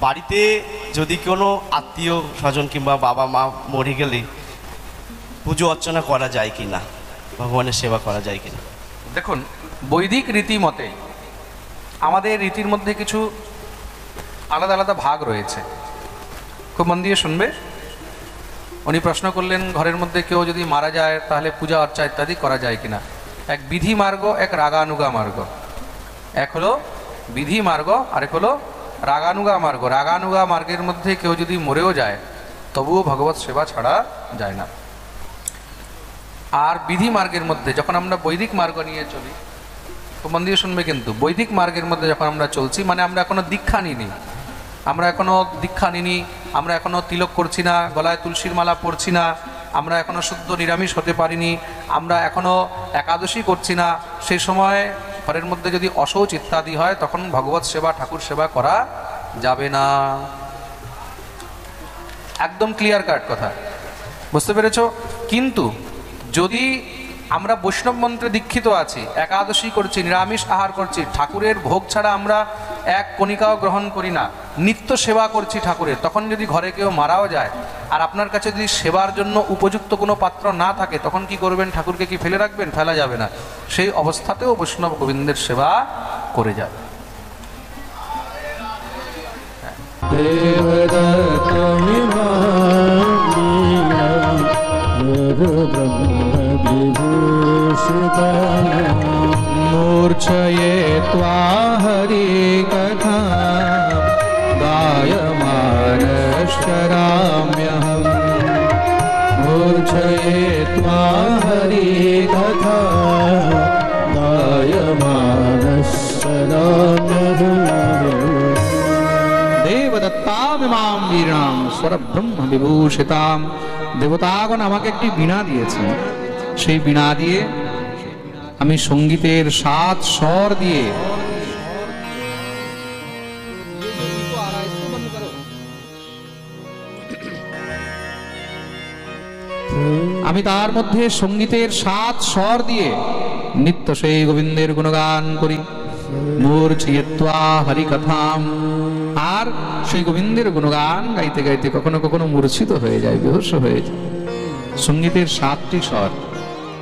বাড়িতে যদি কোনো আত্মীয় স্বজন কিংবা বাবা মা মরে গেলে পুজো অর্চনা করা যায় কি না, ভগবানের সেবা করা যায় কি না? দেখুন, বৈদিক রীতি মতে আমাদের রীতির মধ্যে কিছু আলাদা আলাদা ভাগ রয়েছে। খুব মন দিয়ে শুনবে। উনি প্রশ্ন করলেন, ঘরের মধ্যে কেউ যদি মারা যায় তাহলে পূজা অর্চা ইত্যাদি করা যায় কিনা। এক বিধি মার্গ, এক রাগানুগা মার্গ। এক হলো বিধি মার্গ, আরেক হলো রাগানুগা মার্গ। রাগানুগা মার্গের মধ্যে কেউ যদি মরেও যায় তবুও ভগবত সেবা ছাড়া যায় না। আর বিধি মার্গের মধ্যে যখন আমরা বৈদিক মার্গ নিয়ে চলি, খুব মন দিয়ে শুনবে কিন্তু, বৈদিক মার্গের মধ্যে যখন আমরা চলছি, মানে আমরা এখনো দীক্ষা নিইনি, আমরা এখনো তিলক করছি না, গলায় তুলসীর মালা পরছি না, আমরা এখনো শুদ্ধ নিরামিষ হতে পারিনি, আমরা এখনো একাদশী করছি না, সেই সময় ঘরের মধ্যে যদি অশৌচ ইত্যাদি হয় তখন ভগবত সেবা, ঠাকুর সেবা করা যাবে না। একদম ক্লিয়ার কাট কথা, বুঝতে পেরেছ? কিন্তু যদি আমরা বৈষ্ণব মন্ত্রে দীক্ষিত আছি, একাদশী করছি, নিরামিষ আহার করছি, ঠাকুরের ভোগ ছাড়া আমরা এক কণিকাও গ্রহণ করি না, নিত্য সেবা করছি ঠাকুরের, তখন যদি ঘরে কেউ মারাও যায় আর আপনার কাছে যদি সেবার জন্য উপযুক্ত কোনো পাত্র না থাকে, তখন কি করবেন? ঠাকুরকে কি ফেলে রাখবেন? ফেলা যাবে না। সেই অবস্থাতেও বৈষ্ণব গোবিন্দের সেবা করে যাবে। मूर्छयित्वा हरिकथा गायमानश्चराम्यहम् मूर्छयित्वा हरिकथा गायमानश्चराम्यहम् দেবদত্তামিমাং বীণাং স্বরব্রহ্ম বিভূষিতাম। দেবতাগণ আমাকে একটি বীণা দিয়েছেন, সেই বীণা দিয়ে আমি সঙ্গীতের 7 স্বর দিয়ে আমি তার মধ্যে সঙ্গীতের 7 স্বর দিয়ে নিত্য সেই গোবিন্দের গুণগান করি। মূর্ছয়িত্বা হরিকথাম, আর সেই গোবিন্দের গুণগান গাইতে গাইতে কখনো কখনো মূর্ছিত হয়ে যায়, বেহুশ হয়ে যায়। সঙ্গীতের 7টি স্বর,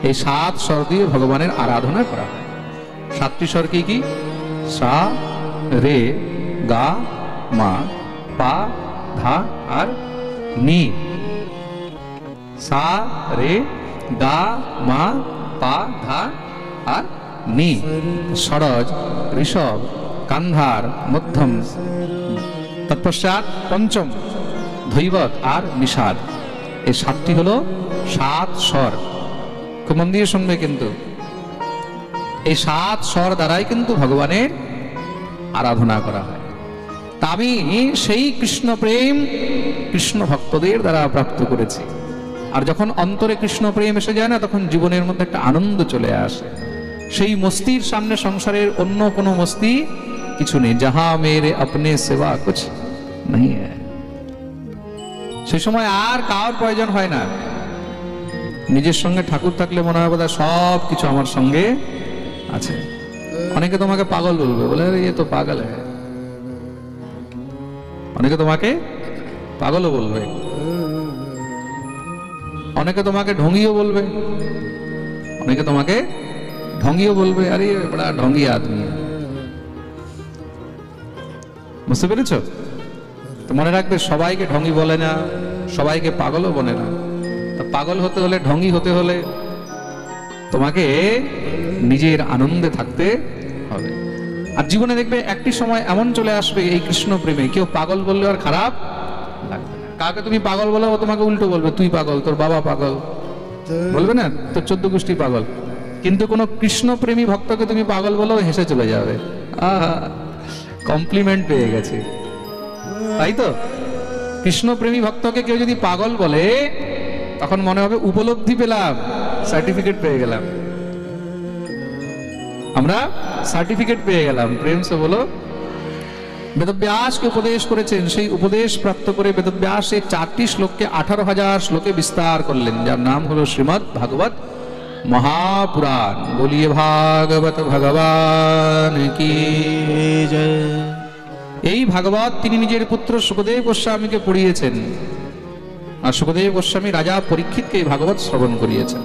এই 7 স্বর দিয়ে ভগবানের আরাধনা করা হয়। 7টি স্বর কি কি? সা, রে, গা, মা, পা, ধা আর নি। সা, রে, গা, মা, পা, ধা আর নি। ষড়জ, ঋষভ, কান্ধার, মধ্যম, তৎপশ্চাৎ পঞ্চম, ধৈবত আর নিষাদ। এই 7টি হলো 7 স্বর। খুব মন দিয়ে শুনবে কিন্তু, এই 7 স্বর দ্বারাই কিন্তু ভগবানের আরাধনা করা হয়। তা আমি সেই কৃষ্ণ প্রেম কৃষ্ণ ভক্তদের দ্বারা প্রাপ্ত করেছি। আর যখন অন্তরে কৃষ্ণ প্রেম এসে যায় না, তখন জীবনের মধ্যে একটা আনন্দ চলে আসে। সেই মস্তির সামনে সংসারের অন্য কোনো মস্তি কিছু নেই। যাহা মেরে আপনে সেবা কুছ নেই হ্যায়, সেই সময় আর কার প্রয়োজন হয় না। নিজের সঙ্গে ঠাকুর থাকলে মনে হয় বোধহয় সব কিছু আমার সঙ্গে আছে। অনেকে তোমাকে পাগল বলবে, বলে এ তো পাগল হ্যায়। অনেকে তোমাকে পাগলও বলবে, অনেকে তোমাকে ঢঙ্গিও বলবে, অনেকে তোমাকে ঢঙ্গিও বলবে, আরে বড় ঢঙ্গি আদমি। বুঝতে পেরেছ? তো মনে রাখবে, সবাইকে ঢঙ্গি বলে না, সবাইকে পাগলও বলে না। তা পাগল হতে হলে, ঢঙ্গি হতে হলে তোমাকে নিজের আনন্দে থাকতে হবে। আর জীবনে দেখবে একটি সময় এমন চলে আসবে, এই কৃষ্ণ প্রেমে কেউ পাগল বললে আর খারাপ লাগবে না। কাকে তুমি পাগল বলো, ও তোমাকে উল্টো বলবে, তুই পাগল, তোর বাবা পাগল, বলবে না, তোর 14 গোষ্ঠী পাগল। কিন্তু কোনো কৃষ্ণ প্রেমী ভক্তকে তুমি পাগল বলো, হেসে চলে যাবে, কমপ্লিমেন্ট পেয়ে গেছে। তাই তো, কৃষ্ণ প্রেমী ভক্তকে কেউ যদি পাগল বলে, তখন মনে হবে উপলব্ধি পেলাম, সার্টিফিকেট পেয়ে গেলাম, আমরা সার্টিফিকেট পেয়ে গেলাম। প্রেম সে বলো। বেদব্যাসকে উপদেশ করেছেন, সেই উপদেশ প্রাপ্ত করে বেদব্যাস এই 4টি শ্লোককে 18,000 শ্লোকে বিস্তার করলেন, যার নাম হলো শ্রীমদ্ ভাগবত মহাপুরাণ। বলিয়ে ভাগবত ভগবান কি জয়। এই ভাগবত তিনি নিজের পুত্র সুখদেব গোস্বামীকে পড়িয়েছেন, আর সুখদেব গোস্বামী রাজা পরীক্ষিতকে এই ভাগবত শ্রবণ করিয়েছেন।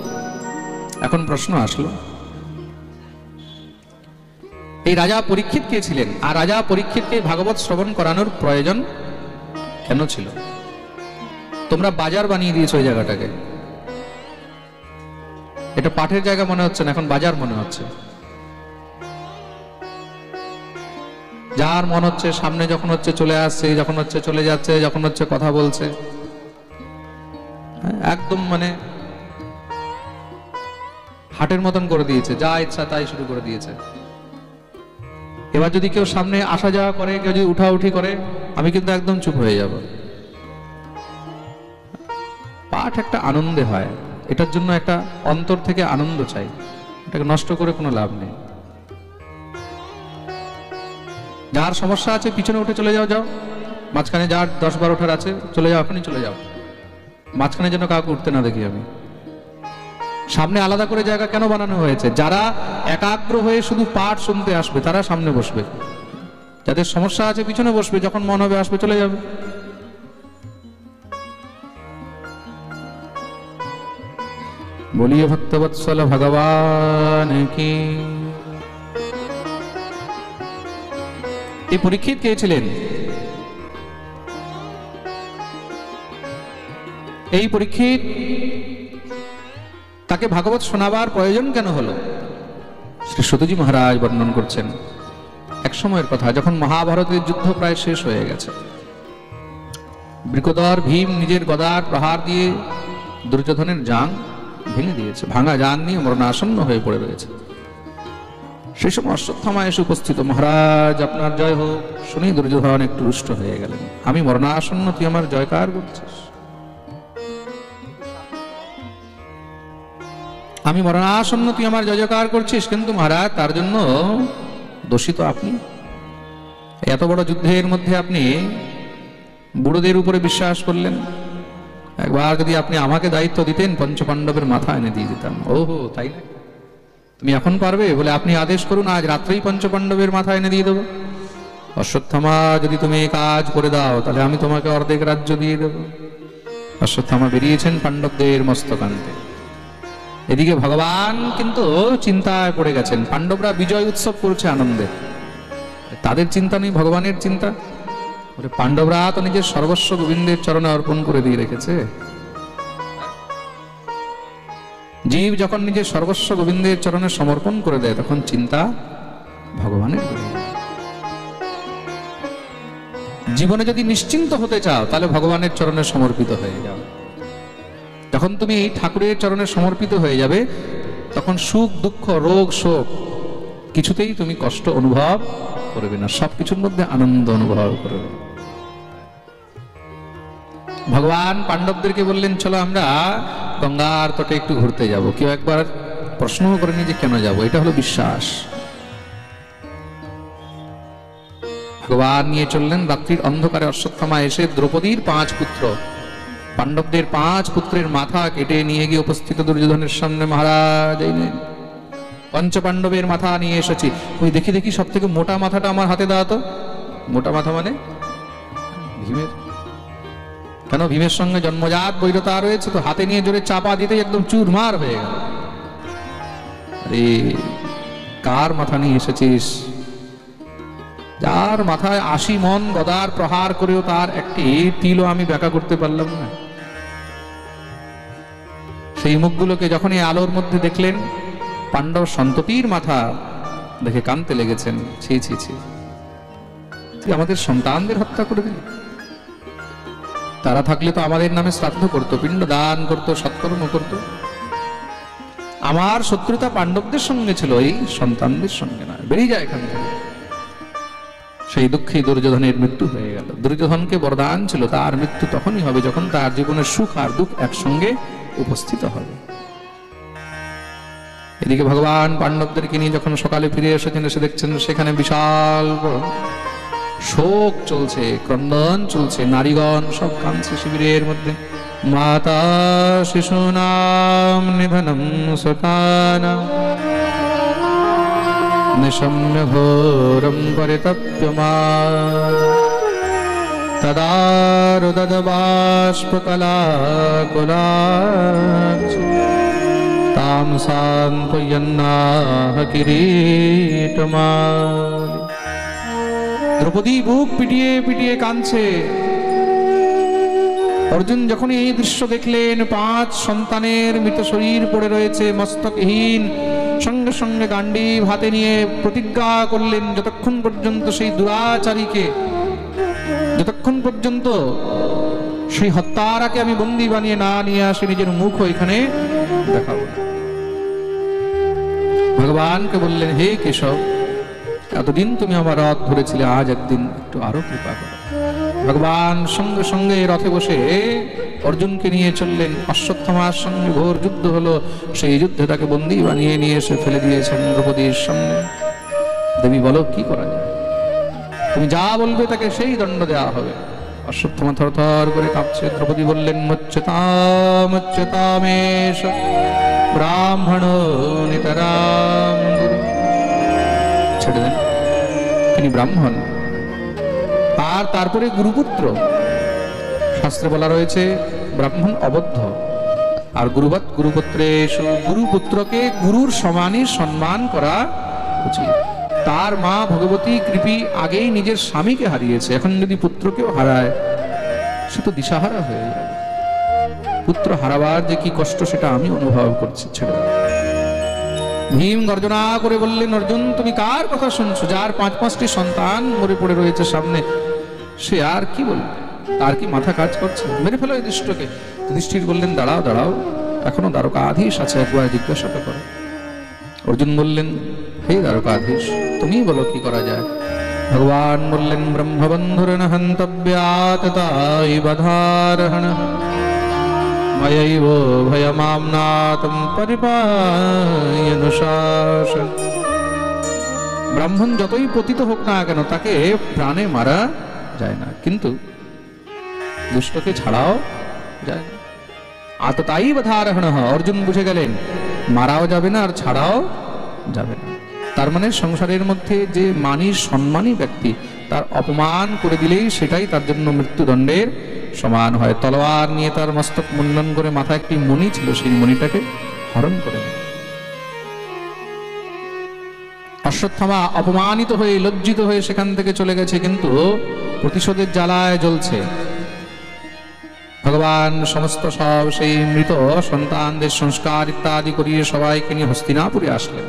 এখন প্রশ্ন আসলো, এই রাজা পরীক্ষিত কে ছিলেন, আর রাজা পরীক্ষিতকে ভাগবত শ্রবণ করানোর প্রয়োজন কেন ছিল? তোমরা বাজার বানিয়ে দিয়েছো ওই জায়গাটাকে, এটা পাঠের জায়গা মনে হচ্ছে না, এখন বাজার মনে হচ্ছে। যার মন হচ্ছে সামনে যখন হচ্ছে চলে আসছে, যখন হচ্ছে চলে যাচ্ছে, যখন হচ্ছে কথা বলছে, একদম মানে হাটের মতন করে দিয়েছে, যা ইচ্ছা তাই শুরু করে দিয়েছে। এবার যদি কেউ সামনে আসা যাওয়া করে, কেউ যদি উঠাউঠি করে, আমি কিন্তু একদম চুপ হয়ে যাব। পাঠ একটা আনন্দে হয়, এটার জন্য একটা অন্তর থেকে আনন্দ চাই, এটাকে নষ্ট করে কোনো লাভ নেই। যার সমস্যা আছে পিছনে উঠে চলে যাও, যাও মাঝখানে যার 10-12টার আছে চলে যাও, এখনই চলে যাও, মাঝখানে যেন কাউকে উঠতে না দেখি আমি। সামনে আলাদা করে জায়গা কেন বানানো হয়েছে? যারা একাগ্র হয়ে শুধু পাঠ শুনতে আসবে তারা সামনে বসবে, যাদের সমস্যা আছে পিছনে বসবে, যখন মন হবে আসবে চলে যাবে। বলিয়ে ভক্তবৎসল ভগবান কি। এই পরীক্ষিত কে ছিলেন? এই পরীক্ষিত, তাকে ভাগবত শোনাবার প্রয়োজন কেন হলো? শ্রী সুতজি মহারাজ বর্ণন করছেন এক সময়ের কথা, যখন মহাভারতের যুদ্ধ প্রায় শেষ হয়ে গেছে। বৃকোদর ভীম নিজের গদার প্রহার দিয়ে দুর্যোধনের জান ভেঙে দিয়েছে, ভাঙা জান নিয়ে মরণাসন্ন হয়ে পড়ে রয়েছে। সেই সময় অশ্বত্থামা এসে উপস্থিত, মহারাজ আপনার জয় হোক। শুনেই দুর্যোধন একটু রুষ্ট হয়ে গেলেন, আমি মরণাসন্ন, তুই আমার জয়কার করছিস? আমি মরণাসন্ন, তুই আমার জয়কার করছিস, কিন্তু মহারাজ তার জন্য দোষী তো আপনি। এত বড় যুদ্ধের মধ্যে আপনি বুড়োদের উপরে বিশ্বাস করলেন। একবার যদি আপনি আমাকে দায়িত্ব দিতেন, পঞ্চপাণ্ডবের মাথা এনে দিয়ে দিতাম। ওহো, তাই না? তুমি এখন পারবে? বলে আপনি আদেশ করুন, আজ রাত্রেই পঞ্চপাণ্ডবের মাথা এনে দিয়ে দেবো। অশ্বত্থামা, যদি তুমি এই কাজ করে দাও তাহলে আমি তোমাকে অর্ধেক রাজ্য দিয়ে দেব। অশ্বত্থামা বেরিয়েছেন পাণ্ডবদের মস্তক আনতে। এদিকে ভগবান কিন্তু চিন্তায় পড়ে গেছেন। পাণ্ডবরা বিজয় উৎসব করছে আনন্দে, তাদের চিন্তা নেই, ভগবানের চিন্তা। পাণ্ডবরা তো নিজের সর্বস্ব গোবিন্দের চরণে অর্পণ করে দিয়ে রেখেছে। জীব যখন নিজের সর্বস্ব গোবিন্দের চরণে সমর্পণ করে দেয়, তখন চিন্তা ভগবানের। জীবনে যদি নিশ্চিন্ত হতে চাও তাহলে ভগবানের চরণে সমর্পিত হয়ে যাও। যখন তুমি ঠাকুরের চরণে সমর্পিত হয়ে যাবে, তখন সুখ দুঃখ রোগ শোক কিছুতেই তুমি কষ্ট অনুভব করবে না, সবকিছুর মধ্যে আনন্দ অনুভব করবে। ভগবান পাণ্ডবদেরকে বললেন, চলো আমরা গঙ্গার তটে একটু ঘুরতে যাব। কেউ একবার প্রশ্ন করেনি যে কেন যাব, এটা হলো বিশ্বাস। ভগবান নিয়ে চললেন। রাত্রির অন্ধকারে অশ্বত্থামা এসে দ্রৌপদীর 5 পুত্র, পাণ্ডবদের 5 পুত্রের মাথা কেটে নিয়ে গিয়ে উপস্থিত দুর্যোধনের সামনে। মহারাজ, এই নেন পঞ্চপাণ্ডবের মাথা নিয়ে এসেছি। ওই দেখি দেখি সব থেকে মোটা মাথাটা আমার হাতে দাও তো। মোটা মাথা মানে ভীমের। কেন? ভীমের সঙ্গে জন্মজাত বৈরতা রয়েছে, তো হাতে নিয়ে জোরে চাপা দিতেই একদম চুরমার হয়ে গেল। আরে কার মাথা নিয়ে এসেছিস? যার মাথায় 80 মণ গদার প্রহার করেও তার একটি তিলও আমি ব্যাখ্যা করতে পারলাম না। সেই মুখগুলোকে যখন এই আলোর মধ্যে দেখলেন, পাণ্ডব সন্ততির মাথা দেখে কাঁদতে লেগেছেন। ছি ছি ছি, তুই আমাদের সন্তানদের হত্যা করে দিলি। তারা থাকলে তো আমাদের নামে শ্রাদ্ধ করতো, পিণ্ড দান করতো, সৎকর্ম করতো। আমার শত্রুতা পাণ্ডবদের সঙ্গে ছিল, এই সন্তানদের সঙ্গে না। বেরিয়ে যায় এখান থেকে। সেই দুঃখে দুর্যোধনের মৃত্যু হয়ে গেল। দুর্যোধনকে বরদান ছিল তার মৃত্যু তখনই হবে যখন তার জীবনের সুখ আর দুঃখ একসঙ্গে উপস্থিত হবে। এদিকে ভগবান পাণ্ডবদেরকে নিয়ে যখন সকালে ফিরে এসেছেন, এসে দেখছেন সেখানে বিশাল বড় শোক চলছে, ক্রন্দন চলছে, নারীগণ সব কাঁদছে শিবিরের মধ্যে। মাতা শিশুনাম নিধনম সতানাম निशम्य घोरं परितप्यमान् तदा रुदद्बाष्पकलाकुलाच्च तां सान्त्वयन्नाह किरीटमाली। দ্রৌপদী বুক পিটিয়ে পিটিয়ে কাঁদছে। অর্জুন যখন এই দৃশ্য দেখলেন, 5 সন্তানের মৃত শরীর পড়ে রয়েছে মস্তকহীন, সঙ্গে সঙ্গে গান্ডীব হাতে নিয়ে প্রতিজ্ঞা করলেন যতক্ষণ পর্যন্ত সেই দুরাচারীকে, যতক্ষণ পর্যন্ত সেই হত্যারাকে আমি বন্দী বানিয়ে না নিয়ে আসি, নিজের মুখ এখানে দেখাবো। ভগবানকে বললেন, হে কেশব, এতদিন তুমি আমার রথ ধরেছিলে, আজ একদিন একটু আরো কৃপা করো। ভগবান সঙ্গে সঙ্গে রথে বসে অর্জুনকে নিয়ে চললেন। অশ্বত্থামার সঙ্গে ঘোর যুদ্ধ হলো, সেই যুদ্ধে তাকে বন্দী বানিয়ে নিয়ে এসে ফেলে দিয়েছেন দ্রৌপদীর সামনে। দেবী বলো কি করা যায়, তুমি যা বলবে তাকে সেই দণ্ড দেওয়া হবে। অশ্বত্থামা থরথর করে কাঁপছে। দ্রৌপদী বললেন, মুচ্যতামেশ ব্রাহ্মণ নিতরাম গুরু। ছেড়ে দেন, তিনি ব্রাহ্মণ, আর তারপরে গুরুপুত্র। শাস্ত্রে বলা রয়েছে ব্রাহ্মণ অবদ্ধ, আর গুরুবৎ গুরুপুত্রেষু, গুরুপুত্রকে গুরুর সমানই সম্মান করা উচিত। তার মা ভগবতী কৃপি আগেই নিজের স্বামীকে হারিয়েছে, এখন যদি পুত্রকেও হারায় সে তো দিশাহারা হয়ে যাবে। পুত্র হারাবার যে কি কষ্ট সেটা আমি অনুভব করছি। ছেড়ে দাও। ভীম গর্জনা করে বললেন, অর্জুন তুমি কার কথা শুনছো? যার 5-5টি সন্তান মরে পড়ে রয়েছে সামনে, সে আর কি বলবে? তার কি মাথা কাজ করছে? মেরে ফেলো এই দৃষ্টকে। যুধিষ্ঠির বললেন, দাঁড়াও দাঁড়াও, এখনো দ্বারকাধীশ আছে, একবার জিজ্ঞাসা করো। অর্জুন বললেন, হে দ্বারকাধীশ, তুমি বলো কি করা যায়। ভগবান বললেন, ব্রহ্মবন্ধুরেণ হন্তব্যাৎ তাই বধারহণঃ ময়ৈব ভয়মাম্নাতম পরিপায়নুশাসন। ব্রাহ্মণ যতই পতিত হোক না কেন, তাকে প্রাণে মারা যায় না, কিন্তু দুষ্টকে ছাড়াও যায় না। আততাই বধারহণঃ, অর্জুন বুঝে গেলেন মারাও যাবে না আর ছাড়াও যাবে না। তার মানে সংসারের মধ্যে যে মানি সম্মানী ব্যক্তি, তার অপমান করে দিলেই সেটাই তার জন্য মৃত্যুদণ্ডের সমান হয়। তলোয়ার নিয়ে তার মস্তক মুন্ডন করে মাথায় একটি মণি ছিল, সেই মণিটাকে হরণ করে নেয়। অশ্বত্থামা অপমানিত হয়ে লজ্জিত হয়ে সেখান থেকে চলে গেছে, কিন্তু প্রতিশোধের জ্বালায় জ্বলছে। ভগবান সমস্ত সব সেই মৃত সন্তানদের সংস্কার ইত্যাদি করিয়ে সবাইকে নিয়ে হস্তিনাপুরে আসলেন।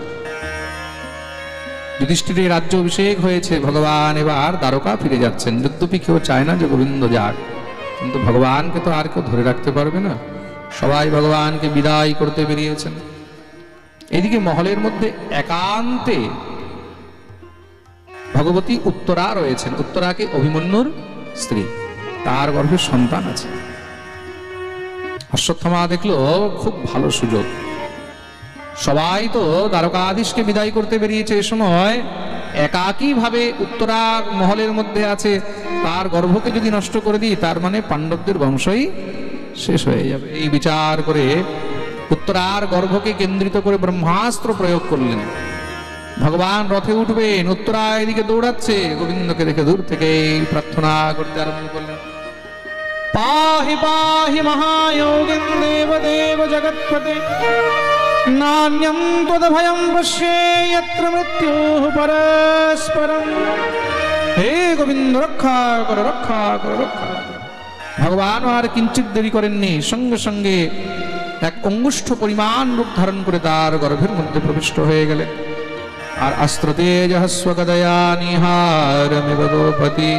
যুধিষ্ঠিরের রাজ্য অভিষেক হয়েছে, ভগবান এবার দ্বারকা ফিরে যাচ্ছেন। যদ্যপি কেউ চায় না যে গোবিন্দ যাক, কিন্তু ভগবানকে তো আর কেউ ধরে রাখতে পারবে না। সবাই ভগবানকে বিদায় করতে বেরিয়েছেন। এদিকে মহলের মধ্যে একান্তে ভগবতী উত্তরা রয়েছেন। উত্তরাকে অভিমন্যুর স্ত্রী, তার গর্ভে সন্তান আছে। অশ্বত্থামা দেখলো খুব ভালো সুযোগ। সবাই তো দ্বারকাধীশকে বিদায় করতে বেরিয়েছে, এ সময় একাকী ভাবে উত্তরা মহলের মধ্যে আছে, তার গর্ভকে যদি নষ্ট করে দিই তার মানে পাণ্ডবদের বংশই শেষ হয়ে যাবে। এই বিচার করে উত্তরার গর্ভকে কেন্দ্রিত করে ব্রহ্মাস্ত্র প্রয়োগ করলেন। ভগবান রথে উঠবেন, উত্তরা এদিকে দৌড়াচ্ছে, গোবিন্দকে দেখে দূর থেকে প্রার্থনা করতে আরম্ভ করলেন, পাহি পাহি মহায়োগিন দেব দেব জগৎপতে নান্যম তদভয়ম পশ্যে যত্র মৃত্যুঃ পরস্পরম। হে গোবিন্দ, রক্ষা করো রক্ষা করো রক্ষা করো। ভগবান আর কিঞ্চিত দেরি করেননি, সঙ্গে সঙ্গে এক অঙ্গুষ্ঠ পরিমাণ রূপ ধারণ করে তার গর্ভের মধ্যে প্রবিষ্ট হয়ে গেলেন। আর অস্ত্রতেজস্বগদয়া নিহারমিব গোপতি,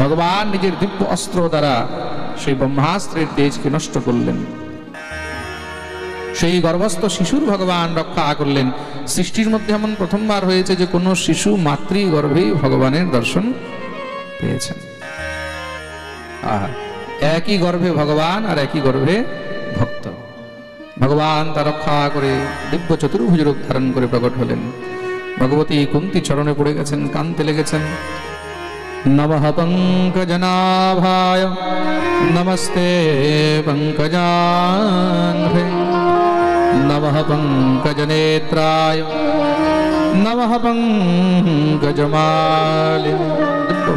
ভগবান নিজের দিব্য অস্ত্র দ্বারা সেই ব্রহ্মাস্ত্রের তেজকে নষ্ট করলেন। সেই গর্ভস্থ শিশুর ভগবান রক্ষা করলেন। সৃষ্টির মধ্যে এমন প্রথমবার হয়েছে যে কোনো শিশু মাতৃ গর্ভেই ভগবানের দর্শন পেয়েছেন। একই গর্ভে ভগবান আর একই গর্ভে ভক্ত। ভগবান তা রক্ষা করে দিব্য চতুর্ভুজ রূপ ধারণ করে প্রকট হলেন। ভগবতী কুন্তি চরণে পড়ে গেছেন, কান্তে লেগেছেন। নমঃ পঙ্কজনাভায় নমস্তে পঙ্কজাঙ্ঘ্রে নমঃ পঙ্কজনেত্রায় নমঃ পঙ্কজমালিনী।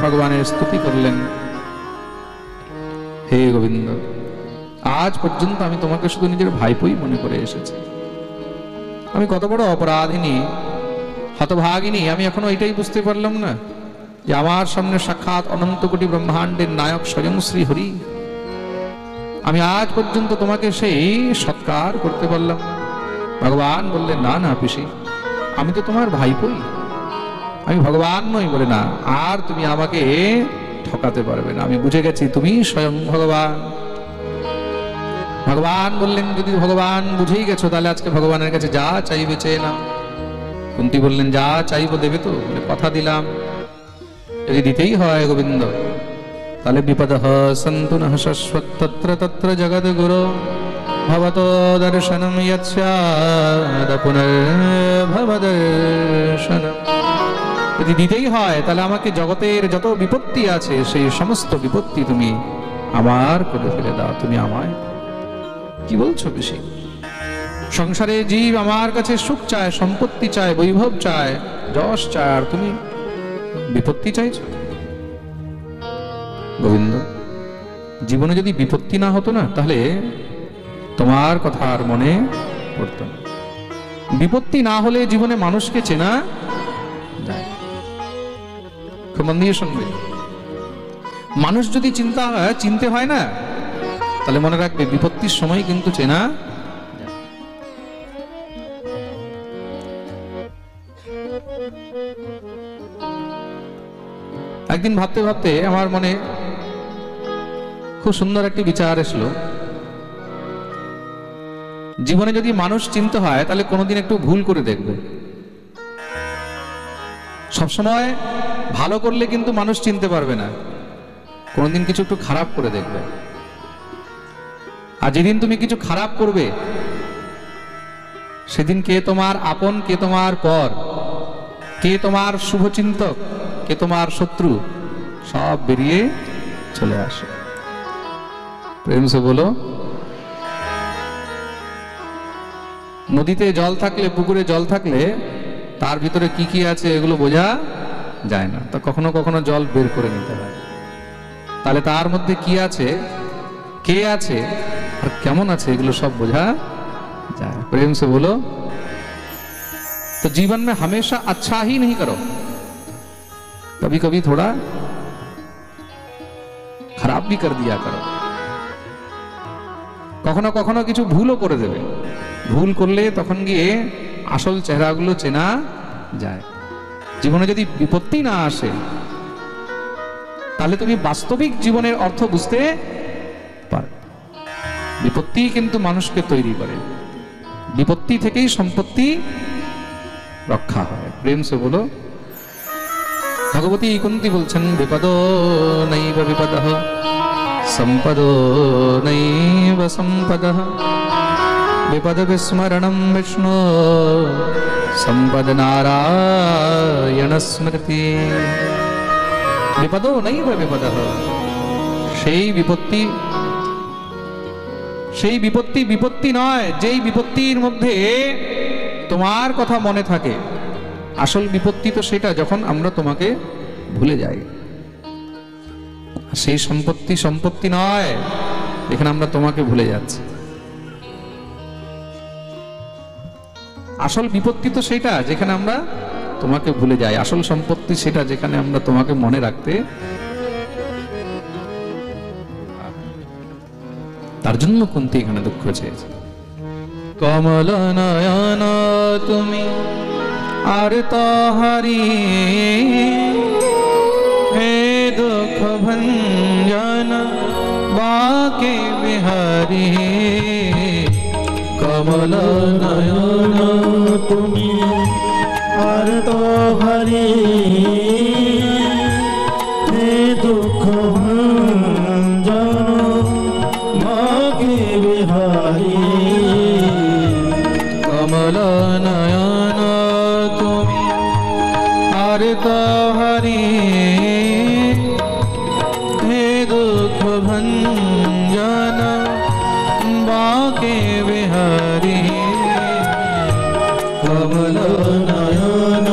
ভগবানের স্তুতি করলেন, হে গোবিন্দ, আজ পর্যন্ত আমি তোমাকে শুধু নিজের ভাইপোই মনে করে এসেছি। আমি কত বড় অপরাধিনী, হতভাগিনী, আমি এখনো এটাই বুঝতে পারলাম না যে আমার সামনে সাক্ষাৎ অনন্ত কোটি ব্রহ্মাণ্ডের নায়ক স্বয়ং শ্রী হরি। আমি আজ পর্যন্ত তোমাকে সেই সৎকার করতে পারলাম। ভগবান বললেন, না না পিসি, আমি তো তোমার ভাইপোই, আমি ভগবান নই। বলে, না, আর তুমি আমাকে ঠকাতে পারবে না, আমি বুঝে গেছি তুমি স্বয়ং ভগবান। ভগবান বললেন, যদি ভগবান বুঝেই গেছো তাহলে আজকে ভগবানের কাছে যা চাইবে চেয়ে নাও। কুন্তী বললেন, যা চাইবো দেবে তো? বলে, কথা দিলাম। যদি দিতেই হয় গোবিন্দ, তাহলে বিপদঃ সন্তু নঃ শাশ্বত তত্র তত্র জগদ্গুরু ভবতো দর্শনম ইয়ৎস্যাদ পুনর্ভবদর্শনম। যদি দিতেই হয় তাহলে আমাকে জগতের যত বিপত্তি আছে সেই সমস্ত বিপত্তি তুমি আমার করে ফেলে দাও। তুমি আমায় কি বলছো বেশি? সংসারে জীব আমার কাছে সুখ চায়, সম্পত্তি চায়, বৈভব চায়, যশ চায়, আর তুমি বিপত্তি চাইছো? গোবিন্দ, জীবনে যদি বিপত্তি না হতো না তাহলে তোমার কথা আর মনে পড়তো না। বিপত্তি না হলে জীবনে মানুষকে চেনা যায়। খুব মন দিয়ে শুনবে, মানুষ যদি চিনতে হয় না, তাহলে মনে রাখবে বিপত্তির সময় কিন্তু চেনা যায়। একদিন ভাবতে ভাবতে আমার মনে খুব সুন্দর একটি বিচার এসলো, জীবনে যদি মানুষ চিনতে হয় তাহলে কোনোদিন একটু ভুল করে দেখবে। সবসময় ভালো করলে কিন্তু মানুষ চিনতে পারবে না, কোনোদিন কিছু একটু খারাপ করে দেখবে। আর যেদিন তুমি কিছু খারাপ করবে সেদিন কে তোমার আপন, কে তোমার পর, কে তোমার শুভচিন্তক, কে তোমার শত্রু, সব বেরিয়ে চলে আসে। প্রেম সে বলো, নদীতে জল থাকলে, পুকুরে জল থাকলে তার ভিতরে কি কি আছে এগুলো বোঝা যায় না, তা কখনো কখনো জল বের করে নিতে হয়, তাহলে তার মধ্যে কি আছে, কে আছে और কেমন আছে এগুলো সব বোঝা যায়। प्रेम से बोलो। तो जीवन में हमेशा अच्छा ही नहीं करो, कभी कभी थोड़ा खराब भी कर दिया करो। কখনো কখনো কিছু ভুলও করে দেবে, ভুল করলে তখন গিয়ে আসল চেহারাগুলো চেনা যায়। জীবনে যদি বিপত্তি না আসে তাহলে তুমি বাস্তবিক জীবনের অর্থ বুঝতে পারো। বিপত্তি কিন্তু মানুষকে তৈরি করে, বিপত্তি থেকেই সম্পত্তি রক্ষা হয়। প্রেম সে বলো। ভগবতী কুন্তী বলছেন, বিপদো নৈব বিপদঃ সম্পদো নৈব সম্পদঃ বিপদ বিস্মরণম বিষ্ণু সম্পদ নারায়ণ স্মৃতি। বিপদো নৈব বিপদঃ, সেই বিপত্তি বিপত্তি নয় যেই বিপত্তির মধ্যে তোমার কথা মনে থাকে। আসল বিপত্তি তো সেটা যখন আমরা তোমাকে ভুলে যাই। সেই সম্পত্তি নয় এখানে আমরা তোমাকে ভুলে যাচ্ছি। আসল বিপত্তি তো সেটা যেখানে আমরা তোমাকে ভুলে যাই, আসল সম্পত্তি সেটা যেখানে আমরা তোমাকে মনে রাখতে। তার জন্য কুন্তী এখানে দুঃখ চেয়েছে। কমল নয়ন তুমি আর তাহারি, হে দুঃখ ভঞ্জন বাকে বিহারি। কমল নয়ন তুমি আর তাহারি, হে দুঃখ ভঞ্জন বাকে বিহারি। কমল নয়ন তুমি আর তাহারি, হে দুঃখ ভঞ্জন বাকে বিহারি। কমল নয়ন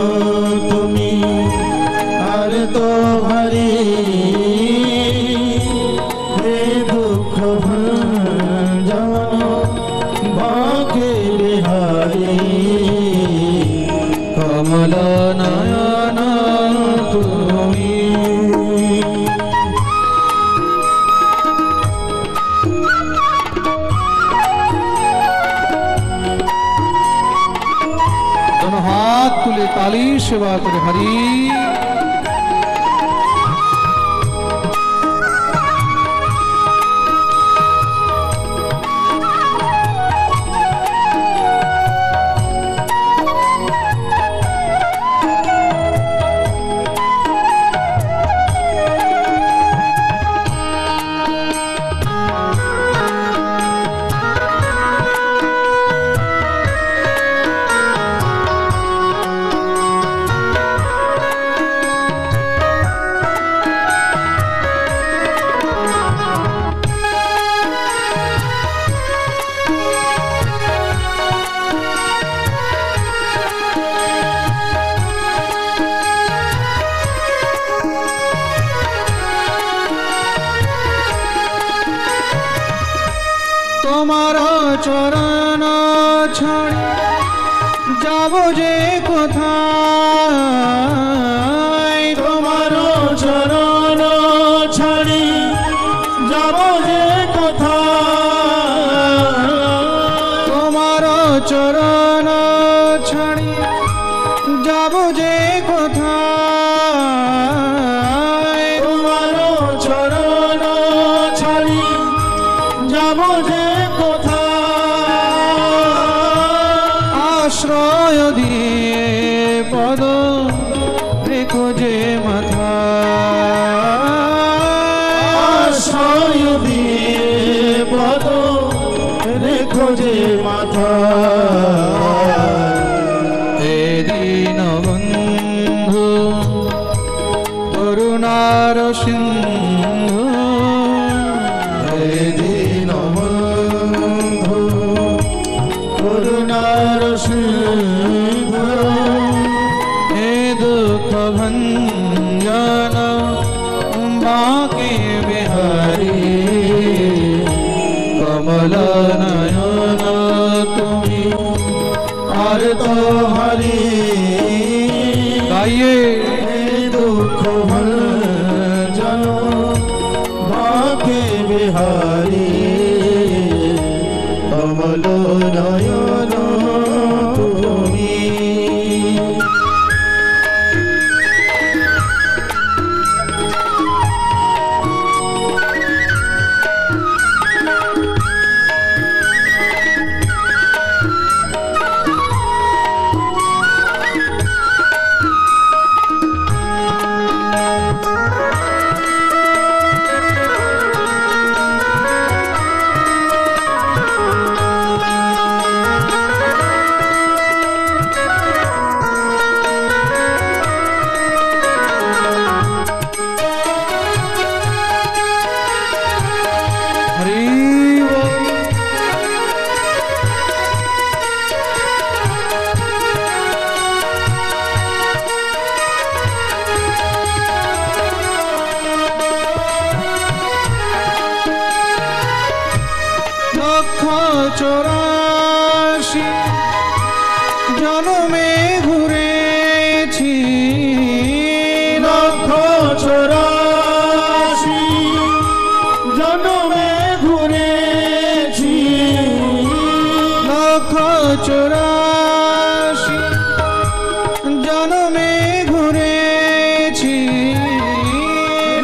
সেবা করে হরি। তোমার চরণ ছাড়ি যাব যে কোথায়, তোমার চরণ ছাড়ি যাব যে কোথায়, তোমার চরণ ছাড়ি যাব যে কোথায়, তোমার চরণ ছাড়ি যাব যে আশ্রয় দিয়ে পদ রেখো যে মাথা, আশ্রয় দিয়ে পদ রেখো যে মাথা, হে দীন বন্ধু করুণার সিন্ধু, হে দীন বন্ধু করুণার সিন্ধু, হে দুঃখ ভঞ্জন বাঁকে বিহারী, কমল নয়ন তুমি আর তো হরি গাইয়ে, দুঃখ ভঞ্জন বাঁকে বিহারী, কমল নয়ন তুমি। লক্ষ 84 জনমে ঘুরেছি, লক্ষ 84 জনমে ঘুরেছি, লক্ষ 84 জনমে ঘুরেছি,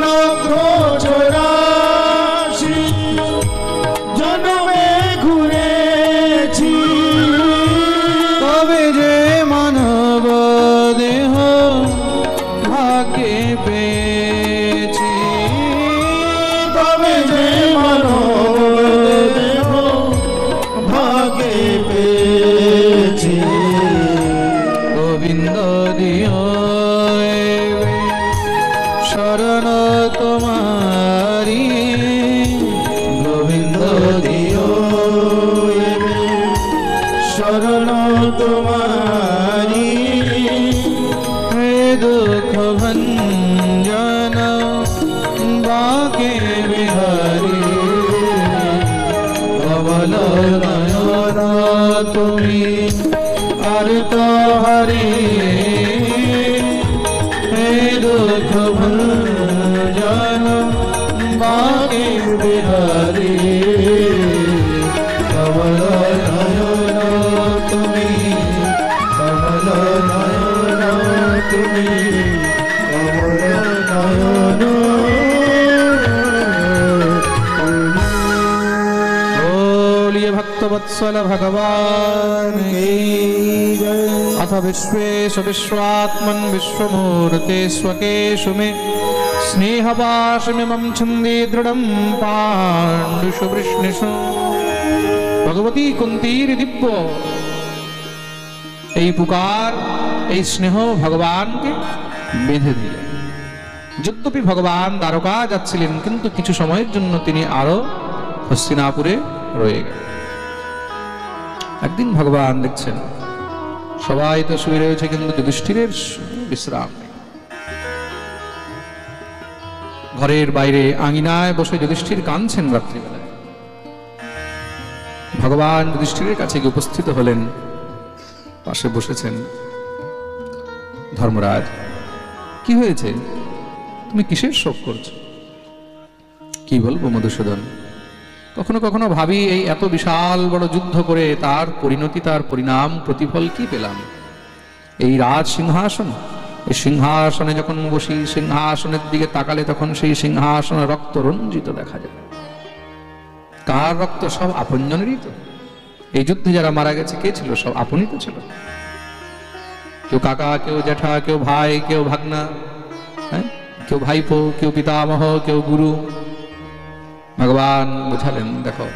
লক্ষ 84 জনমে ঘুরেছি, তবে যে মানব দেহ ভাগ্যে পেয়েছি, তবে যে মানব দেহ ভাগে পেয়েছি, গোবিন্দ দিও শরণ তোমারি, গোবিন্দ দিও শরণ তোমারি, হে দুঃখ ভঞ্জন বাঁকে বিহারী, কমল নয়ন তুমি আর তো হরি, হে দুঃখ ভঞ্জন বাঁকে বিহারী, কমল নয়ন তুমি, কমল নয়ন भक्तवत्सल भगवान की जय। अथ विश्वेश विश्वात्मन विश्वमूर्ते स्वकेषु मे स्नेहपाशमिमं छन्दे दृढं पाण्डुषु वृष्णिषु। भगवती कुंतीर दिव्य এই পুকার, এই স্নেহ ভগবানকে বেঁধে দিলেন। যদ্যপি ভগবান দ্বারকা যাচ্ছিলেন, কিন্তু কিছু সময়ের জন্য তিনি আরো হস্তিনাপুরে রয়ে গেলেন। একদিন ভগবান দেখছেন সবাই তো শুয়ে রয়েছে, কিন্তু যুধিষ্ঠিরের বিশ্রাম নেই। ঘরের বাইরে আঙিনায় বসে যুধিষ্ঠির কাঁদছেন রাত্রিবেলায়। ভগবান যুধিষ্ঠিরের কাছে গিয়ে উপস্থিত হলেন, পাশে বসেছেন। ধর্মরাজ, কি হয়েছে? তুমি কিসের শোক করছো? কি বলবো মধুসূদন, কখনো কখনো ভাবি এই এত বিশাল বড় যুদ্ধ করে তার পরিণতি, তার পরিণাম, প্রতিফল কি পেলাম? এই রাজ সিংহাসন, এই সিংহাসনে যখন বসি, সিংহাসনের দিকে তাকালে তখন সেই সিংহাসনে রক্ত রঞ্জিত দেখা যায়। কার রক্ত? সব আপনজনেরই তো। এই যুদ্ধে যারা মারা গেছে কে ছিল? সব আপনই তো ছিল। কেউ কাকা, কেউ জ্যাঠা, কেউ ভাই, কেউ ভাগনা, কেউ ভাইপো, কেউ পিতামহ, কেউ গুরু। ভগবান বোঝালেন, দেখো,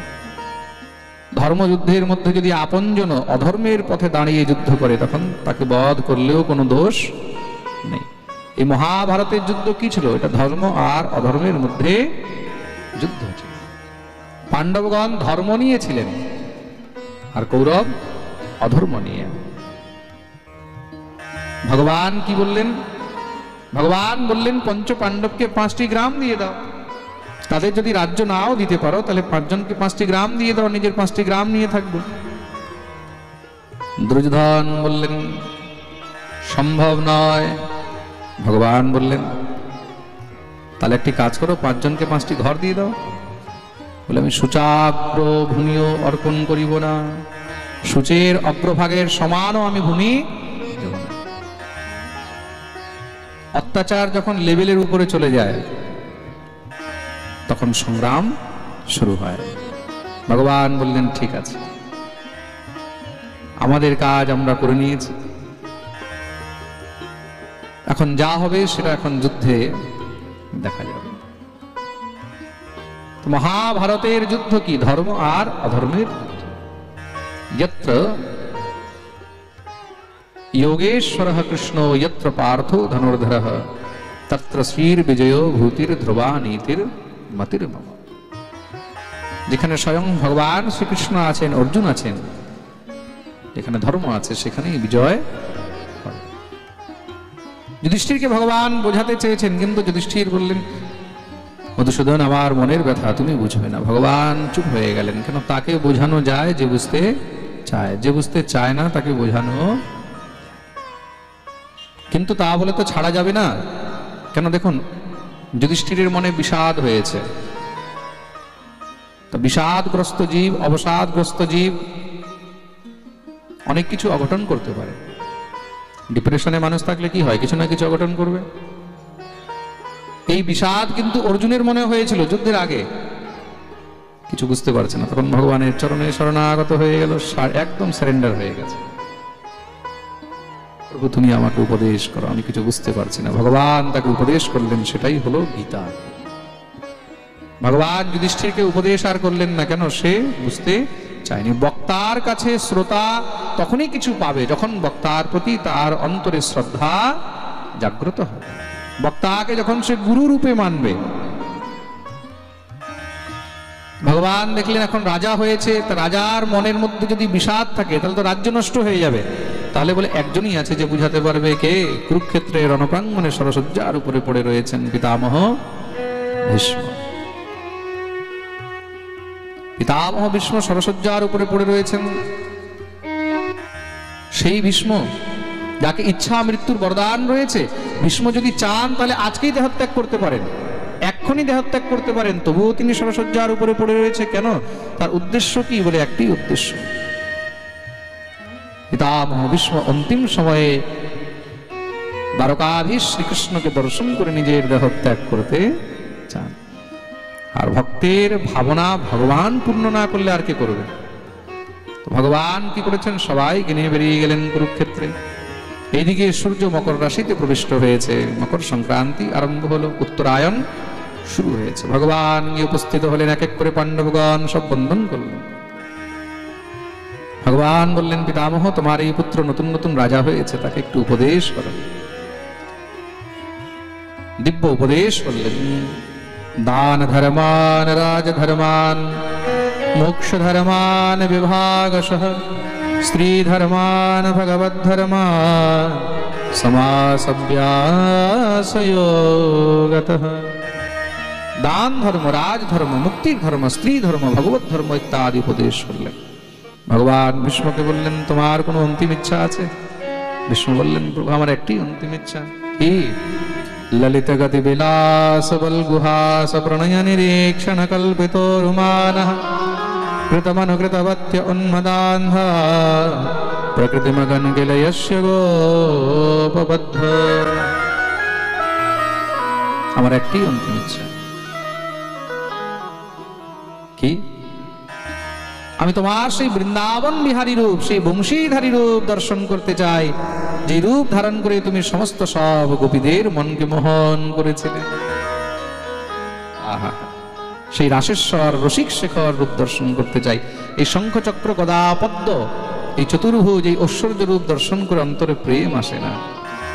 ধর্মযুদ্ধের মধ্যে যদি আপনজন অধর্মের পথে দাঁড়িয়ে যুদ্ধ করে, তখন তাকে বধ করলেও কোনো দোষ নেই। এই মহাভারতের যুদ্ধ কি ছিল? এটা ধর্ম আর অধর্মের মধ্যে যুদ্ধ ছিল। পাণ্ডবগণ ধর্ম নিয়েছিলেন আর কৌরব অধর্ম নিয়ে। ভগবান কি বললেন? ভগবান বললেন, পঞ্চ পাণ্ডবকে 5টি গ্রাম দিয়ে দাও। তাদের যদি রাজ্য নাও দিতে পারো, তাহলে 5 জনকে 5টি গ্রাম দিয়ে দাও, নিজের 5টি গ্রাম নিয়ে থাকবো। দুর্যোধন বললেন, সম্ভব নয়। ভগবান বললেন, তাহলে একটি কাজ করো, 5 জনকে 5টি ঘর দিয়ে দাও। বলে, আমি সূচাগ্র ভূমিও অর্পণ করিব না, সূচের অগ্রভাগের সমানও আমি ভূমি দেব না। অত্যাচার যখন লেভেলের উপরে চলে যায়, তখন সংগ্রাম শুরু হয়। ভগবান বললেন, ঠিক আছে, আমাদের কাজ আমরা করে নিয়েছি, এখন যা হবে সেটা এখন যুদ্ধে দেখা যাবে। মহাভারতের যুদ্ধ কি? ধর্ম আর অধর্মের যুদ্ধ। যত্র যোগেশ্বরঃ কৃষ্ণ যত্র পার্থো ধনুর্ধরঃ তত্র শ্রীর বিজয় ভূতির ধ্রুবা নীতির মতির মম। যেখানে স্বয়ং ভগবান শ্রীকৃষ্ণ আছেন, অর্জুন আছেন, যেখানে ধর্ম আছে সেখানেই বিজয়। যুধিষ্ঠিরকে ভগবান বোঝাতে চেয়েছেন, কিন্তু যুধিষ্ঠির বললেন, মধুসূদন, আমার মনের ব্যথা তুমি বুঝবে না। ভগবান চুপ হয়ে গেলেন। কেন? তাকে বোঝানো যায় যে বুঝতে চায়, যে বুঝতে চায় না তাকে বোঝানো, কিন্তু তা বলে তো ছাড়া যাবে না। কেন? দেখুন, যুধিষ্ঠিরের মনে বিষাদ হয়েছে। তো বিষাদগ্রস্ত জীব, অবসাদগ্রস্ত জীব অনেক কিছু অঘটন করতে পারে। ডিপ্রেশনে মানুষ থাকলে কি হয়? কিছু না কিছু অঘটন করবে। এই বিষাদ কিন্তু অর্জুনের মনে হয়েছিল যুদ্ধের আগে। কিছু বুঝতে পারছে না, তখন ভগবানের চরণে শরণাগত হয়ে গেল, একদম সারেন্ডার হয়ে গেছে। প্রভু, তুমি আমাকে উপদেশ করো, আমি কিছু বুঝতে পারছি না। ভগবান তাকে উপদেশ করলেন, সেটাই হলো গীতা। ভগবান যুধিষ্ঠিরকে উপদেশ আর করলেন না। কেন? সে বুঝতে চায়নি। বক্তার কাছে শ্রোতা তখনই কিছু পাবে যখন বক্তার প্রতি তার অন্তরে শ্রদ্ধা জাগ্রত হবে, বক্তাকে যখন সে গুরু রূপে মানবে। ভগবান দেখলেন এখন রাজা হয়েছে, তা রাজার মনের মধ্যে যদি বিষাদ থাকে তাহলে তো রাজ্য নষ্ট হয়ে যাবে। তাহলে বলে, একজনই আছে যে বুঝাতে পারবে। কে? কুরুক্ষেত্রের রণপ্রাঙ্গণে সরসজ্জার উপরে পড়ে রয়েছেন পিতামহ ভীষ্ম। পিতামহ ভীষ্ম সরসজ্জার উপরে পড়ে রয়েছেন। সেই ভীষ্ম যাকে ইচ্ছা মৃত্যুর বরদান রয়েছে, ভীষ্ম যদি চান তাহলে আজকেই দেহত্যাগ করতে পারেন, এক্ষুনি দেহত্যাগ করতে পারেন, তবুও তিনি সরসজ্জার উপরে পড়ে রয়েছে। কেন? তার উদ্দেশ্য কি? বলে, একটি উদ্দেশ্য, পিতামহ ভীষ্ম অন্তিম সময়ে দ্বারকাধীশ শ্রীকৃষ্ণকে দর্শন করে নিজের দেহত্যাগ করতে চান। আর ভক্তের ভাবনা ভগবান পূর্ণ না করলে আর কে করবে? তো ভগবান কি করেছেন, সবাইকে নিয়ে বেরিয়ে গেলেন কুরুক্ষেত্রে। এইদিকে সূর্য মকর রাশিতে প্রবিষ্ট হয়েছে, মকর সংক্রান্তি আরম্ভ হলো, উত্তরায়ণ শুরু হয়েছে। ভগবান গিয়ে উপস্থিত হলেন, এক এক করে পাণ্ডবগণ সব বন্ধন করলেন। ভগবান বললেন, পিতামহ তোমার এই পুত্র নতুন নতুন রাজা হয়েছে, তাকে একটু উপদেশ করো। দিব্য উপদেশ করলেন। দান ধর্মান রাজ ধর্মান মোক্ষ ধর্মান বিভাগশঃ স্ত্রী ধর্মান ভগবদ ধর্মান সমাসভ্যাসয়োগতঃ। দান ধর্ম, রাজ ধর্ম, মুক্তির ধর্ম, স্ত্রী ধর্ম, ভগবত ধর্ম ইত্যাদি উপদেশ করলেন। ভগবান ভীষ্মকে বললেন, তোমার কোনো অন্তিম ইচ্ছা আছে? ভীষ্ম বললেন, প্রভু আমার একটি অন্তিম ইচ্ছা। কি? ললিত গতি বিলাস বল গুহাস প্রণয় নিরীক্ষণ কল্পিতো রুমানঃ কৃতমনুকৃতবত্য উন্মদান্ধ প্রকৃতিমগন গিলয়স্য গোপবদ্ধ। আমার একটি অন্তিম ইচ্ছা। কি? আমি তোমার সেই বৃন্দাবন বিহারী রূপ, সেই বংশীধারী রূপ দর্শন করতে চাই, যে রূপ ধারণ করে তুমি সমস্ত সব গোপীদের মনকে মোহন করেছিলে। আহা, সেই রাসেশ্বর রসিক শেখর রূপ দর্শন করতে চাই। এই শঙ্খ চক্র গদা পদ্ম, এই চতুর্ভুজ, এই ঐশ্বর্য রূপ দর্শন করে অন্তরে প্রেম আসে না।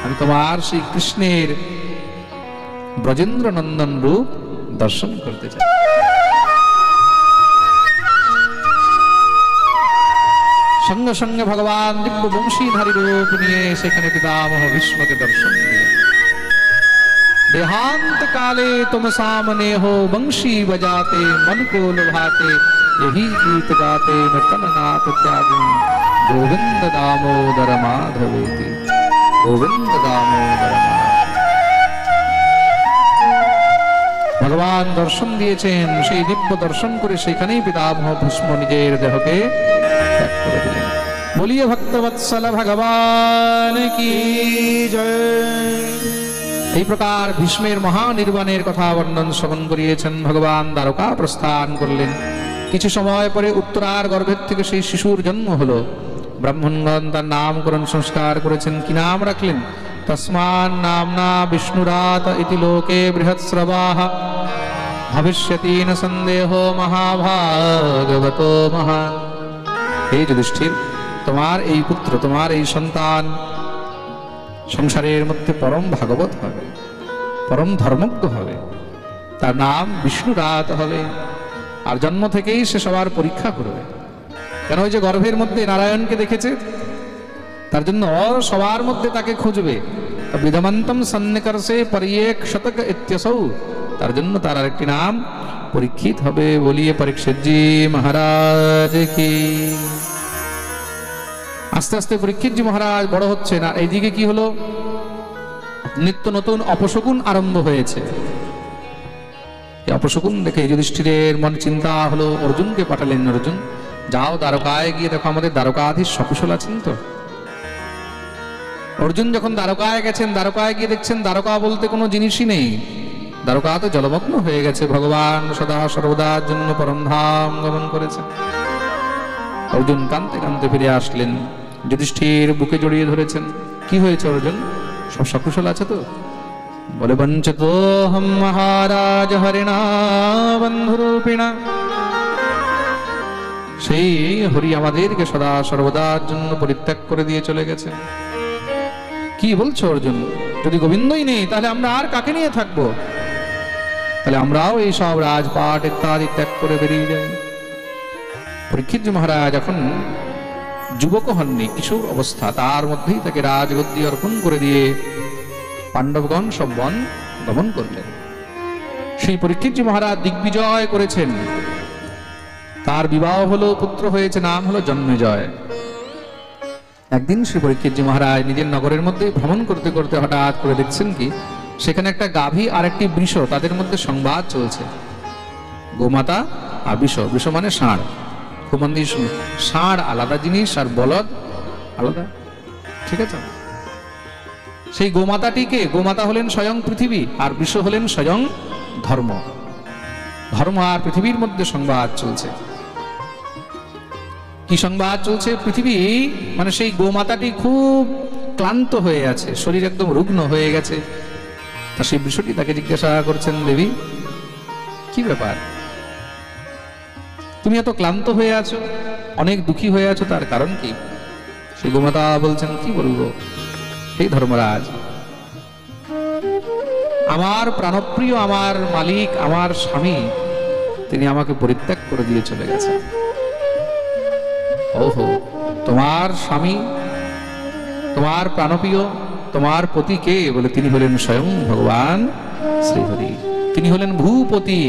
আমি তোমার সেই কৃষ্ণের ব্রজেন্দ্র নন্দন রূপ দর্শন করতে চাই। সঙ্গে সঙ্গে ভগবান দিব্য বংশীধারী রূপ নিয়ে সেখানে পিতামহ ভীষ্মকে দর্শন দিলেন। देहांत काले तुम सामने हो, बंशी बजाते मन को लुभाते, यही गीत गाते मैं तननाथ त्यागू, गोविंद दामोदर माधवेति, गोविंद दामोदर माधव। भगवान दर्शन दिएছেন, সেই দিব্য দর্শন করে সেখানেই পিতামহ ভীষ্ম নিজের দেহকে ত্যাগ করে দিলেন। বলিয়ে ভক্তবৎসল ভগবান কি জয়। এই প্রকার ভীষ্মের মহানির্বাণের কথা বর্ণন শ্রবণ করিয়েছেন। ভগবান দ্বারকা প্রস্থান করলেন। কিছু সময় পরে উত্তরার গর্ভের থেকে সেই শিশুর জন্ম হলো। ব্রাহ্মণগণ তার নামকরণ সংস্কার করেছেন। কি নাম রাখলেন? তস্মান নামনা বিষ্ণুরাত ইতি লোকে বৃহৎস্রবাহ ভবিষ্যতি ন সন্দেহ মহাভাগবতো মহান। হে যুধিষ্ঠির, তোমার এই পুত্র, তোমার এই সন্তান সংসারের মধ্যে পরম ভাগবত হবে, পরম ধর্মজ্ঞ হবে, তার নাম বিষ্ণুরাত হবে। আর জন্ম থেকেই সে সবার পরীক্ষা করবে। কেন? ওই যে গর্ভের মধ্যে নারায়ণকে দেখেছে, তার জন্য সবার মধ্যে তাকে খুঁজবে। বিধমন্তম সন্নিকর্ষে পরিয়েক শতক ইত্যসৌ, তার জন্য তার আরেকটি নাম পরীক্ষিত হবে। বলিয়ে পরীক্ষিতজি মহারাজ কি। আস্তে আস্তে পরীক্ষিতজি মহারাজ বড় হচ্ছেন। আর এইদিকে কি হলো? নিত্য নতুন অপশকুন আরম্ভ হয়েছে। এই অপশকুন দেখে যুধিষ্ঠিরের মন চিন্তা হলো, অর্জুনকে পাঠালেন। অর্জুন, যাও দ্বারকায় গিয়ে দেখো আমাদের দ্বারকাধীশ সকুশল আছেন তো। অর্জুন যখন দ্বারকায় গেছেন, দ্বারকায় গিয়ে দেখছেন দ্বারকা বলতে কোনো জিনিসই নেই। দ্বারকা তো জলমগ্ন হয়ে গেছে। ভগবান সদা সর্বদার জন্য পরমধাম গমন করেছেন। অর্জুন কাঁদতে কাঁদতে ফিরে আসলেন। যুধিষ্ঠির বুকে জড়িয়ে ধরেছেন। কি হয়েছে অর্জুন? সব সকুশল আছে তো? বলে, বঞ্চিত হম মহারাজ হরিণা বন্ধুরূপিণা। সেই হরি আমাদেরকে সদা সর্বদার জন্য পরিত্যাগ করে দিয়ে চলে গেছে। কি বলছো অর্জুন? যদি গোবিন্দই নেই তাহলে আমরা আর কাকে নিয়ে থাকবো? তাহলে আমরাও এই সব রাজপাট ইত্যাদি ত্যাগ করে বেরিয়ে যাই। পরীক্ষিতজি মহারাজ এখন যুবক হননি, কিশোর অবস্থা, তার মধ্যেই তাকে রাজগদ্দি অর্পণ করে দিয়ে পাণ্ডবগণ সব বন গমন করলেন। সেই পরীক্ষিতজি মহারাজ দিগ্বিজয় করেছেন। তার বিবাহ হলো, পুত্র হয়েছে, নাম হলো জন্মেজয়। একদিন শ্রী পরীক্ষিতজি মহারাজ নিজের নগরের মধ্যে ভ্রমণ করতে করতে হঠাৎ করে দেখছেন কি, সেখানে একটা গাভী আর একটি বৃষ, তাদের মধ্যে সংবাদ চলছে। গোমাতা আর বৃষ, বৃষ মানে ষাঁড়। খুব মন দিয়ে শুনুন, ষাঁড় আলাদা জিনিস আর বলদ আলাদা, ঠিক আছে? সেই গোমাতাটিকে, গোমাতা হলেন স্বয়ং পৃথিবী আর বৃষ হলেন স্বয়ং ধর্ম। ধর্ম আর পৃথিবীর মধ্যে সংবাদ চলছে। কি সংবাদ চলছে? পৃথিবী মানে সেই গোমাতাটি খুব ক্লান্ত হয়ে আছে, শরীর একদম রুগ্ন হয়ে গেছে। তা সেই বিষয়টি তাকে জিজ্ঞাসা করছেন, দেবী কি ব্যাপার, তুমি এত ক্লান্ত হয়ে আছো, অনেক দুঃখী হয়ে আছো, তার কারণ কি? সেই গোমাতা বলছেন, কি বলবো হে ধর্মরাজ, আমার প্রাণপ্রিয়, আমার মালিক, আমার স্বামী, তিনি আমাকে পরিত্যাগ করে দিয়ে চলে গেছেন। ওহো, তোমার স্বামী, তোমার প্রাণপ্রিয়, তোমার পতি কে? বলে তিনি হলেন স্বয়ং ভগবান শ্রীহরি। তিনি হলেন ভূপতি।